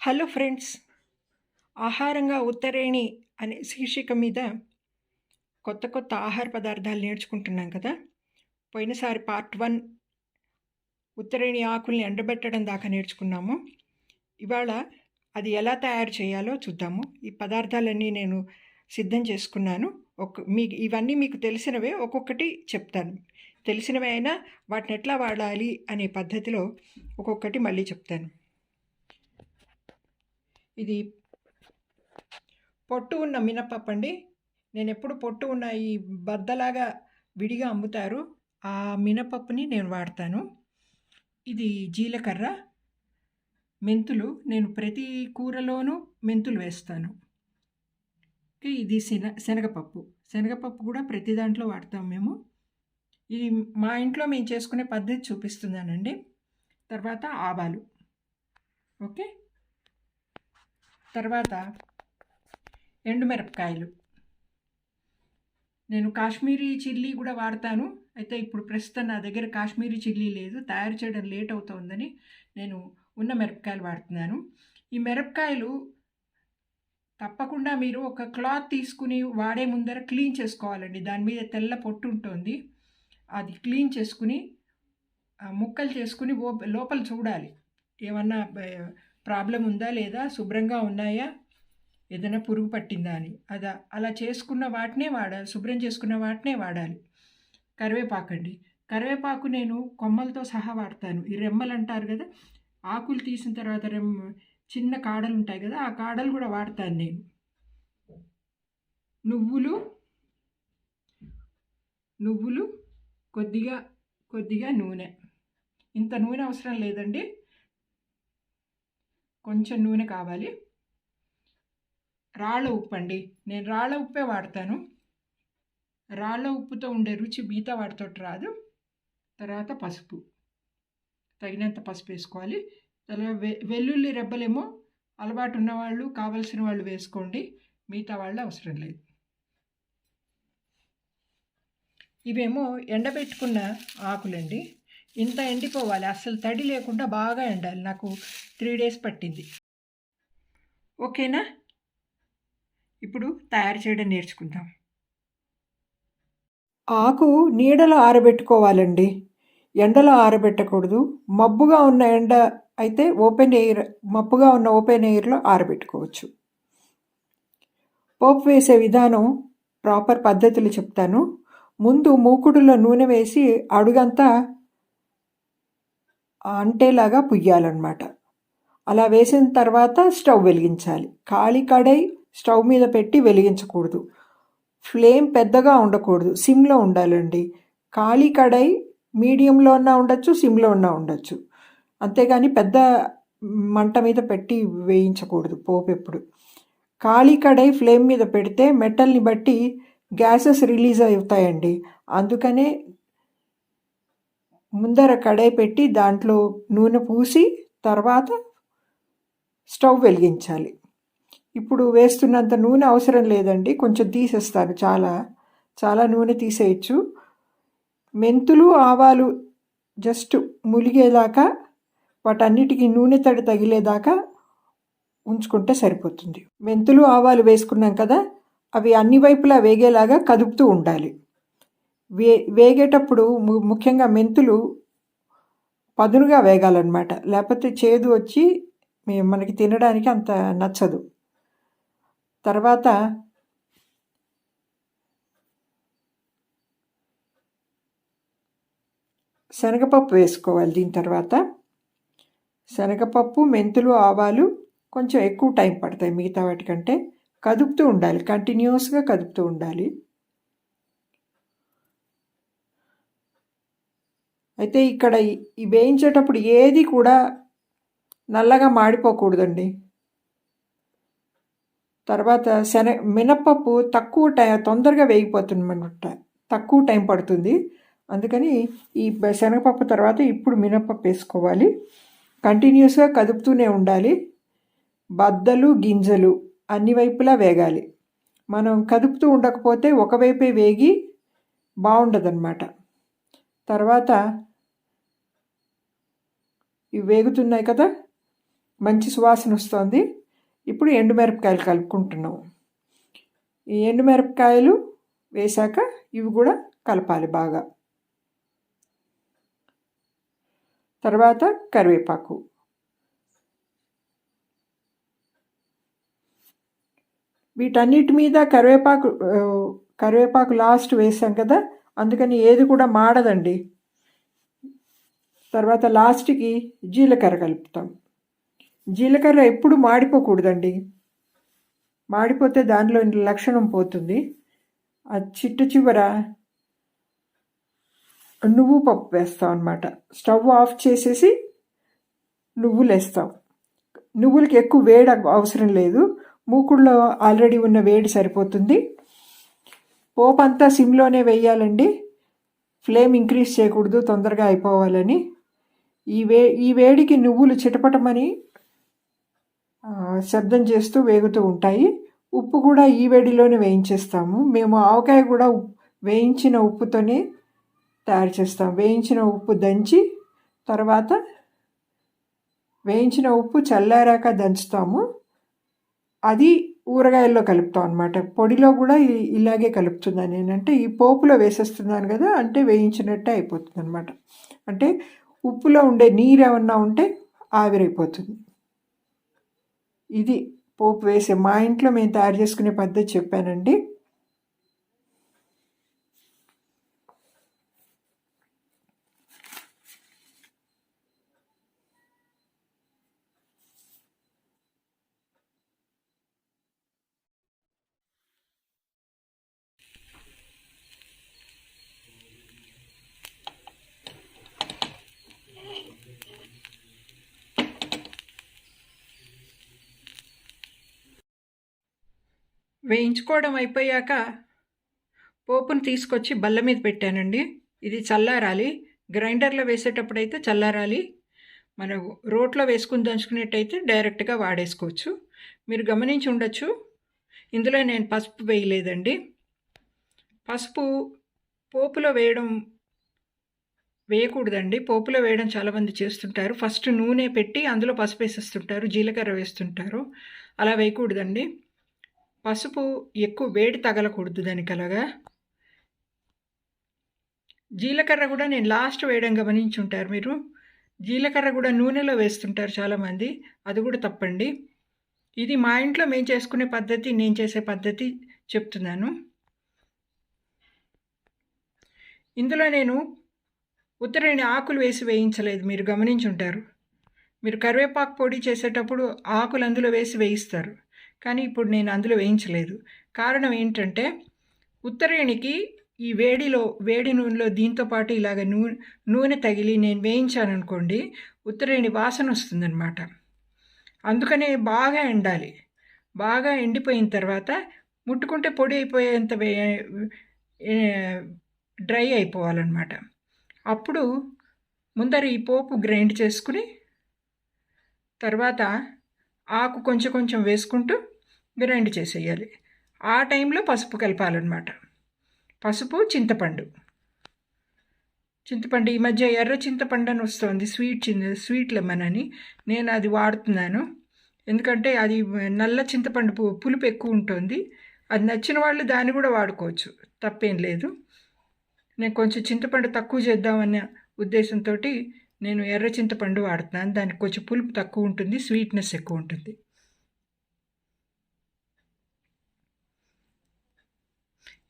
Hello friends, ఆహారంగా ఉత్తరేణి అనే శీర్షిక మీద కొత్త కొత్త ఆహార పదార్థాలు నేర్చుకుంటున్నాం కదా. పోయినసారి పార్ట్ 1 ఉత్తరేణి ఆకుల్ని ఎండబెట్టడం దాకా నేర్చుకున్నాము. ఇవాళ అది ఎలా తయారు చేయాలో చూద్దాము. ఈ పదార్థాలన్నీ నేను సిద్ధం చేసుకున్నాను. మీకు ఇవన్నీ మీకు తెలిసినవే, ఒక్కొక్కటి చెప్తాను. తెలిసినవే అయినా వాటిని ఎట్లా వాడాలి అనే పద్ధతిలో ఒక్కొక్కటి మళ్ళీ చెప్తాను. ఇది పొట్టు ఉన్న మినపప్పు అండి. నేను ఎప్పుడు పొట్టు ఉన్న ఈ బద్దలాగా విడిగా అమ్ముతారు, ఆ మినపప్పుని నేను వాడతాను. ఇది జీలకర్ర, మెంతులు. నేను ప్రతి కూరలోనూ మెంతులు వేస్తాను. ఇది శనగపప్పు. శనగపప్పు కూడా ప్రతి దాంట్లో వాడతాం మేము. ఇది మా ఇంట్లో మేము చేసుకునే పద్ధతి చూపిస్తున్నానండి. తర్వాత ఆవాలు. ఓకే. తర్వాత ఎండుమిరపకాయలు. నేను కాశ్మీరీ చిల్లీ కూడా వాడతాను. అయితే ఇప్పుడు ప్రస్తుతం నా దగ్గర కాశ్మీరీ చిల్లీ లేదు, తయారు చేయడం లేట్ అవుతుందని నేను ఉన్న మిరపకాయలు వాడుతున్నాను. ఈ మిరపకాయలు తప్పకుండా మీరు ఒక క్లాత్ తీసుకుని వాడే ముందర క్లీన్ చేసుకోవాలండి. దాని మీద తెల్ల పొట్టు ఉంటుంది, అది క్లీన్ చేసుకుని ముక్కలు చేసుకుని లోపల చూడాలి, ఏమన్నా ప్రాబ్లం ఉందా లేదా, శుభ్రంగా ఉన్నాయా, ఏదైనా పురుగు పట్టిందా అని. అలా చేసుకున్న వాటినే వాడాలి, శుభ్రం చేసుకున్న వాటినే వాడాలి. కరివేపాకు అండి. కరివేపాకు నేను కొమ్మలతో సహా వాడతాను. ఈ రెమ్మలు అంటారు కదా, ఆకులు తీసిన తర్వాత చిన్న కాడలు ఉంటాయి కదా, ఆ కాడలు కూడా వాడతాను నేను. నువ్వులు, కొద్దిగా నూనె. ఇంత నూనె అవసరం లేదండి, కొంచెం నూనె కావాలి. రాళ్ళ ఉప్పు అండి. నేను రాళ్ళ ఉప్పే వాడతాను. రాళ్ళ ఉప్పుతో ఉండే రుచి మిగతా వాటితో రాదు. తర్వాత పసుపు, తగినంత పసుపు వేసుకోవాలి. తర్వాత వెల్లుల్లి రెబ్బలేమో అలవాటు ఉన్నవాళ్ళు, కావలసిన వాళ్ళు వేసుకోండి, మిగతా వాళ్ళు అవసరం లేదు. ఇవేమో ఎండబెట్టుకున్న ఆకులండి. ఇంత ఎండిపోవాలి, అస్సలు తడి లేకుండా బాగా ఎండాలి. నాకు 3 days పట్టింది. ఓకేనా? ఇప్పుడు తయారు చేయడం నేర్చుకుందాం. ఆకు నీడలో ఆరబెట్టుకోవాలండి, ఎండలో ఆరబెట్టకూడదు. మబ్బుగా ఉన్న ఎండ అయితే మబ్బుగా ఉన్న ఓపెన్ ఎయిర్లో ఆరబెట్టుకోవచ్చు. పోపు వేసే విధానం, ప్రాపర్ పద్ధతులు చెప్తాను. ముందు మూకుడులో నూనె వేసి అడుగంతా అంటేలాగా పుయ్యాలన్నమాట. అలా వేసిన తర్వాత స్టవ్ వెలిగించాలి. ఖాళీ కడాయి స్టవ్ మీద పెట్టి వెలిగించకూడదు. ఫ్లేమ్ పెద్దగా ఉండకూడదు, సిమ్లో ఉండాలండి. ఖాళీ కడాయి మీడియంలో ఉన్నా ఉండొచ్చు, సిమ్లో ఉన్నా ఉండొచ్చు. అంతేగాని పెద్ద మంట మీద పెట్టి వేయించకూడదు పోపు ఎప్పుడు. ఖాళీ కడాయి ఫ్లేమ్ మీద పెడితే మెటల్ని బట్టి గ్యాసెస్ రిలీజ్ అవుతాయండి. అందుకనే ముందర కడాయి పెట్టి దాంట్లో నూనె పూసి తర్వాత స్టవ్ వెలిగించాలి. ఇప్పుడు వేస్తున్నంత నూనె అవసరం లేదండి, కొంచెం తీసేస్తాను. చాలా నూనె తీసేయచ్చు. మెంతులు, ఆవాలు జస్ట్ ములిగేదాకా, వాటన్నిటికీ నూనె తడి తగిలేదాకా ఉంచుకుంటే సరిపోతుంది. మెంతులు, ఆవాలు వేసుకున్నాం కదా, అవి అన్ని వైపులా వేగేలాగా కదుపుతూ ఉండాలి. వేగేటప్పుడు ముఖ్యంగా మెంతులు పదునుగా వేగాలన్నమాట, లేకపోతే చేదు వచ్చి మనకి తినడానికి అంత నచ్చదు. తర్వాత శనగపప్పు వేసుకోవాలి. దీని తర్వాత శనగపప్పు, మెంతులు, ఆవాలు కొంచెం ఎక్కువ టైం పడతాయి మిగతా వాటికంటే. కదుపుతూ ఉండాలి, కంటిన్యూస్గా కదుపుతూ ఉండాలి. అయితే ఇక్కడ ఈ వేయించేటప్పుడు ఏది కూడా నల్లగా మాడిపోకూడదండి. తర్వాత మినప్పప్పు తొందరగా వేగిపోతుందన్నమాట, తక్కువ టైం పడుతుంది. అందుకని ఈ శనగపప్పు తర్వాత ఇప్పుడు మినప్పప్పు వేసుకోవాలి. కంటిన్యూస్గా కదుపుతూనే ఉండాలి. బద్దలు, గింజలు అన్ని వైపులా వేగాలి. మనం కదుపుతూ ఉండకపోతే ఒకవైపే వేగి బాగుండదన్నమాట. తర్వాత ఇవి వేగుతున్నాయి కదా, మంచి సువాసన వస్తుంది. ఇప్పుడు ఎండుమిరపకాయలు కలుపుకుంటున్నాం. ఈ ఎండుమిరపకాయలు వేశాక ఇవి కూడా కలపాలి బాగా. తర్వాత కరివేపాకు, వీటన్నిటి మీద కరివేపాకు లాస్ట్ వేసాం కదా, అందుకని ఏది కూడా మాడదండి. తర్వాత లాస్ట్కి జీలకర్ర కలుపుతాం. జీలకర్ర ఎప్పుడు మాడిపోకూడదండి, మాడిపోతే దానిలో లక్షణం పోతుంది. ఆ చివర నువ్వు పప్పు వేస్తాం అన్నమాట. స్టవ్ ఆఫ్ చేసేసి నువ్వులు వేస్తాం. నువ్వులకి ఎక్కువ వేడి అవసరం లేదు, మూకుడులో ఆల్రెడీ ఉన్న వేడి సరిపోతుంది. పోపు అంతా సిమ్లోనే వేయాలండి, ఫ్లేమ్ ఇంక్రీజ్ చేయకూడదు తొందరగా అయిపోవాలని. ఈ వేడికి నువ్వులు చిటపటమని శబ్దం చేస్తూ వేగుతూ ఉంటాయి. ఉప్పు కూడా ఈ వేడిలోనే వేయించేస్తాము. మేము ఆవకాయ కూడా వేయించిన ఉప్పుతోనే తయారు చేస్తాం. వేయించిన ఉప్పు దంచి తర్వాత వేయించిన ఉప్పు చల్లారాక దంచుతాము, అది ఊరగాయల్లో కలుపుతాం అన్నమాట. పొడిలో కూడా ఇలాగే కలుపుతున్నాను నేనంటే, ఈ పోపులో వేసేస్తున్నాను కదా, అంటే వేయించినట్టే అయిపోతుంది అనమాట. అంటే ఉప్పులో ఉండే నీరు ఏమన్నా ఉంటే ఆవిరైపోతుంది. ఇది పోపు వేసే మా ఇంట్లో మేము తయారు చేసుకునే పద్ధతి చెప్పానండి. వేయించుకోవడం అయిపోయాక పోపును తీసుకొచ్చి బల్ల మీద పెట్టానండి. ఇది చల్లారాలి. గ్రైండర్లో వేసేటప్పుడు అయితే చల్లారాలి. మనం రోట్లో వేసుకుని దంచుకునేట్టయితే డైరెక్ట్గా వాడేసుకోవచ్చు. మీరు గమనించి ఉండొచ్చు, ఇందులో నేను పసుపు వేయలేదండి. పసుపు పోపులో వేయకూడదండి. పోపులో వేయడం చాలామంది చేస్తుంటారు. ఫస్ట్ నూనె పెట్టి అందులో పసుపు వేసేస్తుంటారు, జీలకర్ర వేస్తుంటారు. అలా వేయకూడదండి. పసుపు ఎక్కువ వేడి తగలకూడదు దానికి. అలాగా జీలకర్ర కూడా నేను లాస్ట్ వేయడం గమనించుంటారు మీరు. జీలకర్ర కూడా నూనెలో వేస్తుంటారు చాలామంది, అది కూడా తప్పండి. ఇది మా ఇంట్లో మేము చేసుకునే పద్ధతి, నేను చేసే పద్ధతి చెప్తున్నాను. ఇందులో నేను ఉత్తరేణి ఆకులు వేసి వేయించలేదు, మీరు గమనించుంటారు. మీరు కరివేపాకు పొడి చేసేటప్పుడు ఆకులు అందులో వేసి వేయిస్తారు, కానీ ఇప్పుడు నేను అందులో వేయించలేదు. కారణం ఏంటంటే ఉత్తరేణికి ఈ వేడి నూనెలో దీంతోపాటు ఇలాగ నూనె తగిలి నేను వేయించాను అనుకోండి, ఉత్తరేణి వాసన వస్తుందన్నమాట. అందుకనే బాగా ఎండాలి. బాగా ఎండిపోయిన తర్వాత ముట్టుకుంటే పొడి అయిపోయేంత డ్రై అయిపోవాలన్నమాట. అప్పుడు ముందర ఈ పోపు గ్రైండ్ చేసుకుని తర్వాత ఆకు కొంచెం కొంచెం వేసుకుంటూ గ్రైండ్ చేసేయాలి. ఆ టైంలో పసుపు కలపాలన్నమాట. పసుపు, చింతపండు ఈ మధ్య ఎర్ర చింతపండు అని వస్తుంది, స్వీట్ లెమన్ అని. నేను అది వాడుతున్నాను, ఎందుకంటే అది నల్ల చింతపండు పులుపు ఎక్కువ ఉంటుంది. అది నచ్చిన వాళ్ళు దాన్ని కూడా వాడుకోవచ్చు, తప్పేం లేదు. నేను కొంచెం చింతపండు తక్కువ చేద్దామన్న ఉద్దేశంతో నేను ఎర్ర చింతపండు వాడుతున్నాను. దానికి కొంచెం పులుపు తక్కువ ఉంటుంది, స్వీట్నెస్ ఎక్కువ ఉంటుంది.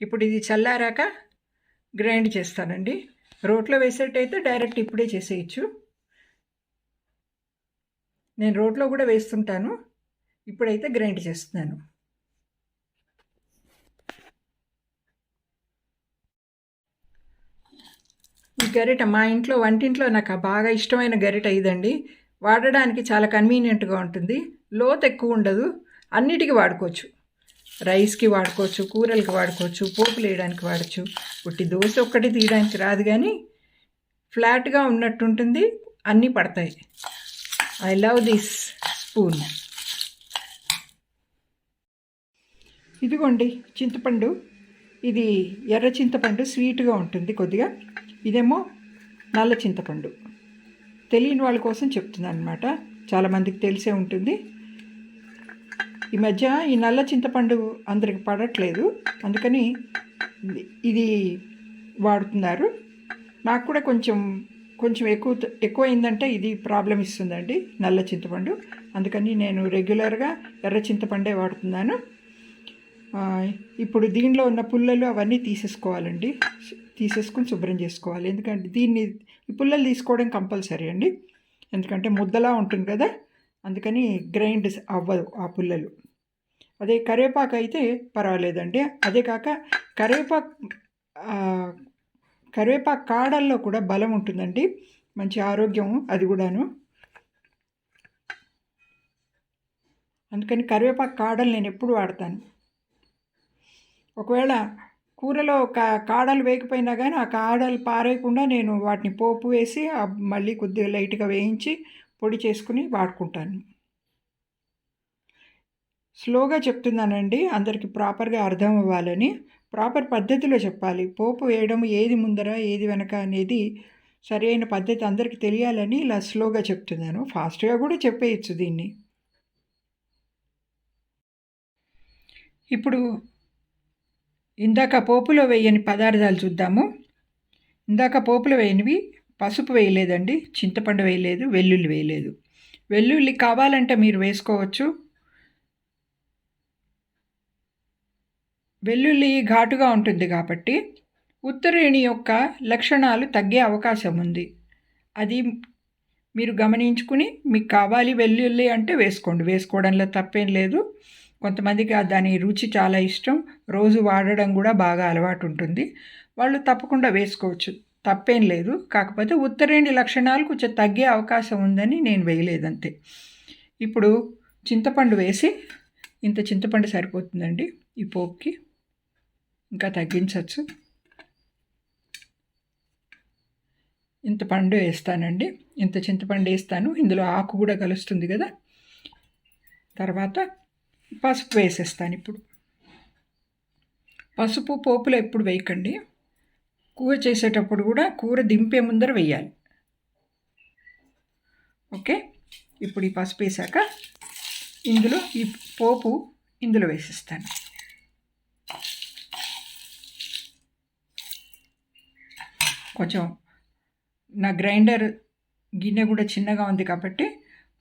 ఇప్పుడు ఇది చల్లారాక గ్రైండ్ చేస్తానండి. రోట్లో వేసేటైతే డైరెక్ట్ ఇప్పుడే చేసేయచ్చు. నేను రోట్లో కూడా వేస్తుంటాను, ఇప్పుడైతే గ్రైండ్ చేస్తున్నాను. ఈ గరిట మా ఇంట్లో వంటింట్లో నాకు బాగా ఇష్టమైన గరిట ఇదండి. వాడడానికి చాలా కన్వీనియంట్గా ఉంటుంది, లోతు ఎక్కువ ఉండదు, అన్నిటికీ వాడుకోవచ్చు. రైస్కి వాడుకోవచ్చు, కూరలకి వాడుకోవచ్చు, పోపులు వేయడానికి వాడచ్చు. పుట్టి దోశ ఒక్కటి తీయడానికి రాదు, కానీ ఫ్లాట్గా ఉన్నట్టు ఉంటుంది, అన్నీ పడతాయి. I love this spoon. ఇదిగోండి చింతపండు, ఇది ఎర్ర చింతపండు, స్వీట్గా ఉంటుంది కొద్దిగా. ఇదేమో నల్ల చింతపండు. తెలియని వాళ్ళ కోసం చెప్తున్నాను అనమాట. చాలామందికి తెలిసే ఉంటుంది. ఈ మధ్య ఈ నల్ల చింతపండు అందరికి పడట్లేదు, అందుకని ఇది వాడుతున్నారు. నాకు కూడా కొంచెం ఎక్కువైందంటే ఇది ప్రాబ్లం ఇస్తుందండి నల్ల చింతపండు. అందుకని నేను రెగ్యులర్గా ఎర్ర చింతపండే వాడుతున్నాను. ఇప్పుడు దీనిలో ఉన్న పుల్లలు అవన్నీ తీసేసుకొని శుభ్రం చేసుకోవాలి. ఎందుకంటే ఈ పుల్లలు తీసుకోవడం కంపల్సరీ అండి, ఎందుకంటే ముద్దలా ఉంటుంది కదా, అందుకని గ్రైండ్ అవ్వదు ఆ పుల్లలు. అదే కరివేపాకు అయితే పర్వాలేదండి. అదే కాక కరివేపాకు కాడల్లో కూడా బలం ఉంటుందండి, మంచి ఆరోగ్యం అది కూడాను. అందుకని కరివేపాకు కాడలు నేను ఎప్పుడు వాడతాను. ఒకవేళ కూరలో కాడలు వేయకపోయినా కానీ ఆ కాడలు పారేయకుండా నేను వాటిని పోపు వేసి మళ్ళీ కొద్దిగా లైట్గా వేయించి పొడి చేసుకుని వాడుకుంటాను. స్లోగా చెప్తున్నానండి, అందరికి ప్రాపర్గా అర్థం అవ్వాలని. ప్రాపర్ పద్ధతిలో చెప్పాలి. పోపు వేయడం ఏది ముందర ఏది వెనక అనేది సరైన పద్ధతి అందరికీ తెలియాలని ఇలా స్లోగా చెప్తున్నాను. ఫాస్ట్గా కూడా చెప్పేయచ్చు దీన్ని. ఇప్పుడు ఇందాక పోపులో వేయని పదార్థాలు చూద్దాము. ఇందాక పోపులో వేయనివి పసుపు వేయలేదండి, చింతపండు వేయలేదు, వెల్లుల్లి వేయలేదు. వెల్లుల్లి కావాలంటే మీరు వేసుకోవచ్చు. వెల్లుల్లి ఘాటుగా ఉంటుంది కాబట్టి ఉత్తరేణి యొక్క లక్షణాలు తగ్గే అవకాశం ఉంది. అది మీరు గమనించుకుని మీకు కావాలి వెల్లుల్లి అంటే వేసుకోండి, వేసుకోవడంలో తప్పేం లేదు. కొంతమందికి దాని రుచి చాలా ఇష్టం, రోజు వాడడం కూడా బాగా అలవాటు ఉంటుంది, వాళ్ళు తప్పకుండా వేసుకోవచ్చు, తప్పేం లేదు. కాకపోతే ఉత్తరేణి లక్షణాలు కొంచెం తగ్గే అవకాశం ఉందని నేను వేయలేదంతే. ఇప్పుడు చింతపండు వేసి, ఇంత చింతపండు సరిపోతుందండి ఈ పోపుకి, ఇంకా తగ్గించవచ్చు. ఇంత పండు వేస్తానండి, ఇంత చింతపండు వేస్తాను. ఇందులో ఆకు కూడా కలుస్తుంది కదా. తర్వాత పసుపు వేసేస్తాను. ఇప్పుడు పసుపు పోపులో ఎప్పుడు వేయకండి, కూర చేసేటప్పుడు కూడా కూర దింపే ముందర వేయాలి. ఓకే, ఇప్పుడు ఈ పసుపు వేసాక ఇందులో ఈ పోపు ఇందులో వేసేస్తాను. కొంచెం నా గ్రైండర్ గిన్నె కూడా చిన్నగా ఉంది కాబట్టి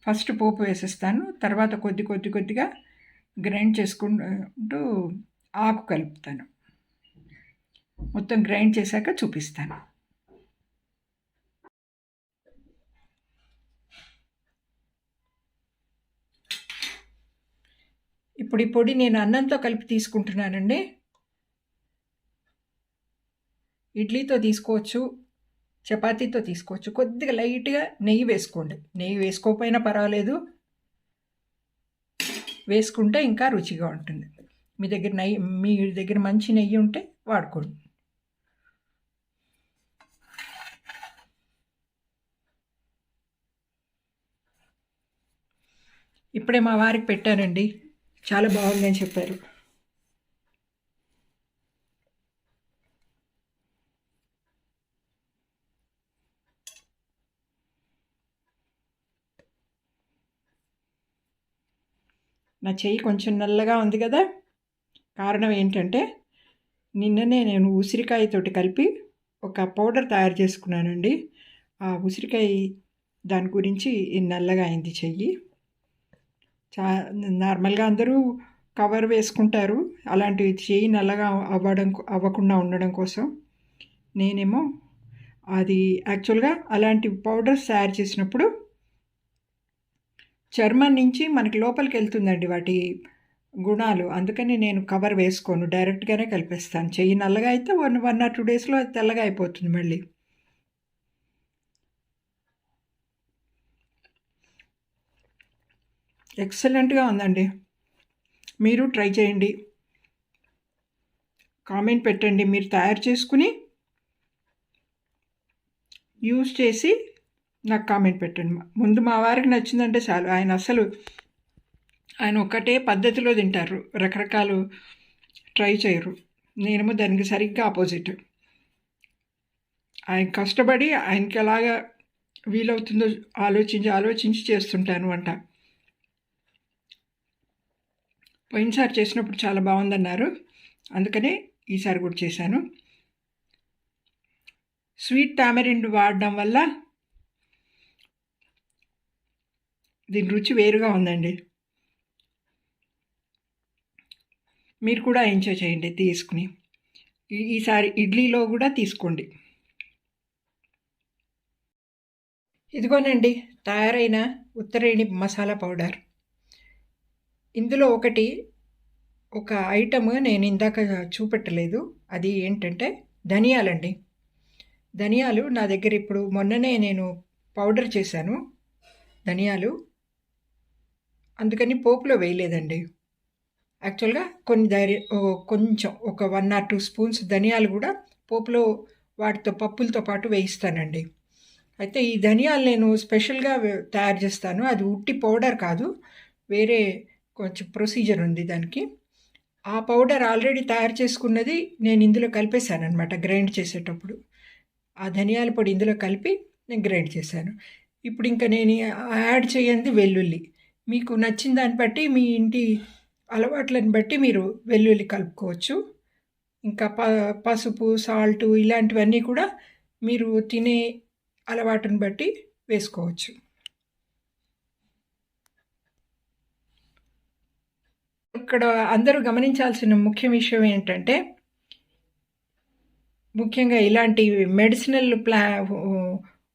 ఫస్ట్ పోపు వేసేస్తాను, తర్వాత కొద్దిగా గ్రైండ్ చేసుకుంటూ ఆకు కలుపుతాను. మొత్తం గ్రైండ్ చేశాక చూపిస్తాను. ఇప్పుడు ఈ పొడి నేను అన్నంతో కలిపి తీసుకుంటున్నానండి. ఇడ్లీతో తీసుకోవచ్చు, చపాతీతో తీసుకోవచ్చు. కొద్దిగా లైట్గా నెయ్యి వేసుకోండి, నెయ్యి వేసుకోకపోయినా పర్వాలేదు, వేసుకుంటే ఇంకా రుచిగా ఉంటుంది. మీ దగ్గర మంచి నెయ్యి ఉంటే వాడుకోండి. ఇప్పుడే మా వారికి పెట్టానండి, చాలా బాగుందని చెప్పారు. నా చెయ్యి కొంచెం నల్లగా ఉంది కదా, కారణం ఏంటంటే నిన్ననే నేను ఉసిరికాయతోటి కలిపి ఒక పౌడర్ తయారు చేసుకున్నానండి. ఆ ఉసిరికాయ దాని గురించి నల్లగా అయింది చెయ్యి. నార్మల్గా అందరూ కవర్ వేసుకుంటారు, అలాంటివి చెయ్యి నల్లగా అవ్వకుండా ఉండడం కోసం నేనేమో అది యాక్చువల్గా అలాంటి పౌడర్స్ తయారు చేసినప్పుడు చర్మం నుంచి మనకి లోపలికి వెళ్తుందండి వాటి గుణాలు, అందుకని నేను కవర్ వేసుకోను, డైరెక్ట్గానే కలిపేస్తాను. చెయ్యి నల్లగా అయితే 1 or 2 డేస్లో అది తెల్లగా అయిపోతుంది మళ్ళీ. ఎక్సలెంట్గా ఉందండి, మీరు ట్రై చేయండి, కామెంట్ పెట్టండి, మీరు తయారు చేసుకుని యూజ్ చేసి నాకు కామెంట్ పెట్టండి. ముందు మా వారికి నచ్చిందంటే చాలు, ఆయన ఒక్కటే పద్ధతిలో తింటారు, రకరకాలు ట్రై చేయరు. నేనేమో దానికి సరిగ్గా ఆపోజిట్. ఆయన కష్టపడి ఆయనకి ఎలాగా వీలవుతుందో ఆలోచించి చేస్తుంటాను వంట. పోయినసారి చేసినప్పుడు చాలా బాగుందన్నారు, అందుకనే ఈసారి కూడా చేశాను. స్వీట్ టామరిండ్ వాడడం వల్ల దీని రుచి వేరుగా ఉందండి. మీరు కూడా ఎంజాయ్ చేయండి తీసుకుని. ఈసారి ఇడ్లీలో కూడా తీసుకోండి. ఇదిగోనండి తయారైన ఉత్తరేణి మసాలా పౌడర్. ఇందులో ఒక ఐటమ్ నేను ఇందాక చూపెట్టలేదు, అది ఏంటంటే ధనియాలండి. ధనియాలు నా దగ్గర ఇప్పుడు మొన్ననే నేను పౌడర్ చేశాను ధనియాలు, అందుకని పోపులో వేయలేదండి. యాక్చువల్గా కొంచెం ఒక 1 or 2 స్పూన్స్ ధనియాలు కూడా పోపులో వాటితో పప్పులతో పాటు వేయిస్తానండి. అయితే ఈ ధనియాలు నేను స్పెషల్గా తయారు చేస్తాను, అది ఉట్టి పౌడర్ కాదు, వేరే కొంచెం ప్రొసీజర్ ఉంది దానికి. ఆ పౌడర్ ఆల్రెడీ తయారు చేసుకున్నది నేను ఇందులో కలిపేశాను అనమాట గ్రైండ్ చేసేటప్పుడు. ఆ ధనియాల పొడి ఇందులో కలిపి నేను గ్రైండ్ చేశాను. ఇప్పుడు ఇంకా నేను యాడ్ చేయండి వెల్లుల్లి. మీకు నచ్చిన దాన్ని బట్టి, మీ ఇంటి అలవాట్లను బట్టి మీరు వెల్లుల్లి కలుపుకోవచ్చు. ఇంకా పసుపు, సాల్టు ఇలాంటివన్నీ కూడా మీరు తినే అలవాటుని బట్టి వేసుకోవచ్చు. ఇక్కడ అందరూ గమనించాల్సిన ముఖ్య విషయం ఏంటంటే, ముఖ్యంగా ఇలాంటి మెడిసినల్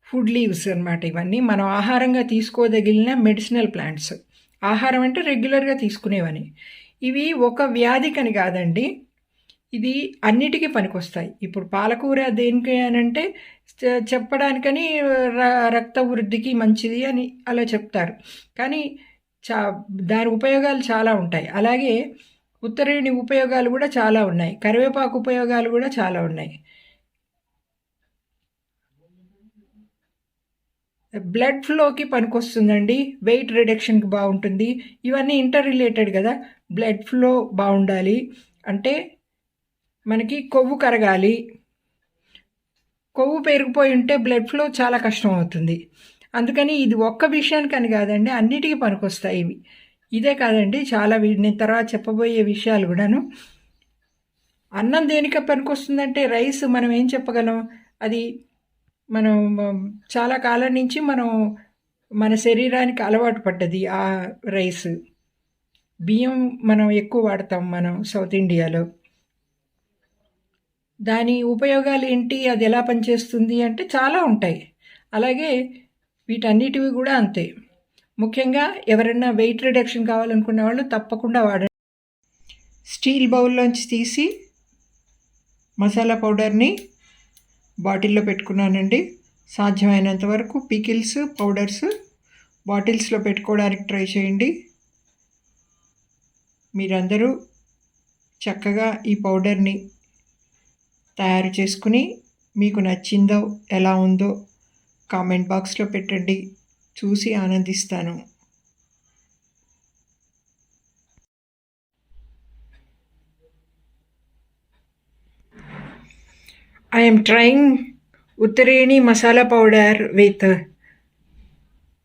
ఫుడ్ లీవ్స్ అనమాట. ఇవన్నీ మనం ఆహారంగా తీసుకోదగిన మెడిసినల్ ప్లాంట్స్. ఆహారం అంటే రెగ్యులర్గా తీసుకునేవని. ఇవి ఒక వ్యాధికని కాదండి, ఇది అన్నిటికీ పనికొస్తాయి. ఇప్పుడు పాలకూర దేనికి అని అంటే చెప్పడానికని రక్త వృద్ధికి మంచిది అని అలా చెప్తారు, కానీ దాని ఉపయోగాలు చాలా ఉంటాయి. అలాగే ఉత్తరేణి ఉపయోగాలు కూడా చాలా ఉన్నాయి, కరివేపాకు ఉపయోగాలు కూడా చాలా ఉన్నాయి. బ్లడ్ ఫ్లోకి పనికొస్తుందండి, వెయిట్ రిడక్షన్కి బాగుంటుంది. ఇవన్నీ ఇంటర్ రిలేటెడ్ కదా. బ్లడ్ ఫ్లో బాగుండాలి అంటే మనకి కొవ్వు కరగాలి. కొవ్వు పెరిగిపోయి ఉంటే బ్లడ్ ఫ్లో చాలా కష్టం అవుతుంది. అందుకని ఇది ఒక్క విషయానికని కాదండి, అన్నిటికీ పనికొస్తాయి ఇవి. ఇదే కాదండి, చాలా నేను తర్వాత చెప్పబోయే విషయాలు కూడాను. అన్నం దేనికి పనికొస్తుందంటే రైస్ మనం ఏం చెప్పగలం, అది మనం చాలా కాలం నుంచి మన శరీరానికి అలవాటు పడ్డది ఆ రైస్. బియ్యం మనం ఎక్కువ వాడతాం మనం సౌత్ ఇండియాలో. దాని ఉపయోగాలు ఏంటి, అది ఎలా పనిచేస్తుంది అంటే చాలా ఉంటాయి. అలాగే వీటన్నిటివి కూడా అంతే. ముఖ్యంగా ఎవరైనా వెయిట్ రిడక్షన్ కావాలనుకునే వాళ్ళు తప్పకుండా వాడండి. స్టీల్ బౌల్లోంచి తీసి మసాలా పౌడర్ని బాటిల్లో పెట్టుకున్నానండి. సాధ్యమైనంత వరకు పికిల్స్, పౌడర్స్ బాటిల్స్లో పెట్టుకోవడానికి ట్రై చేయండి. మీరందరూ చక్కగా ఈ పౌడర్ని తయారు చేసుకుని మీకు నచ్చిందో ఎలా ఉందో కామెంట్ బాక్స్లో పెట్టండి, చూసి ఆనందిస్తాను. I am trying Uttareni masala powder with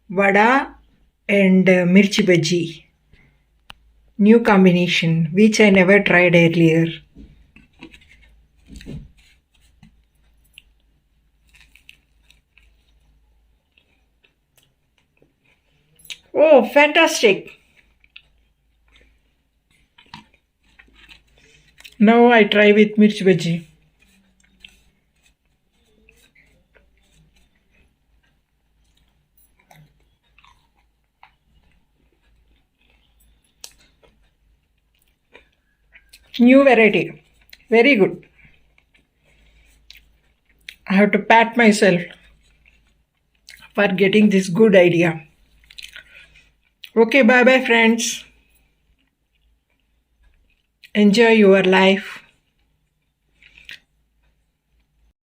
vada and mirchi bhaji. New combination which I never tried earlier. Oh, fantastic! Now I try with mirchi bhaji. New variety, very good. I have to pat myself for getting this good idea. Okay, bye bye friends. Enjoy your life.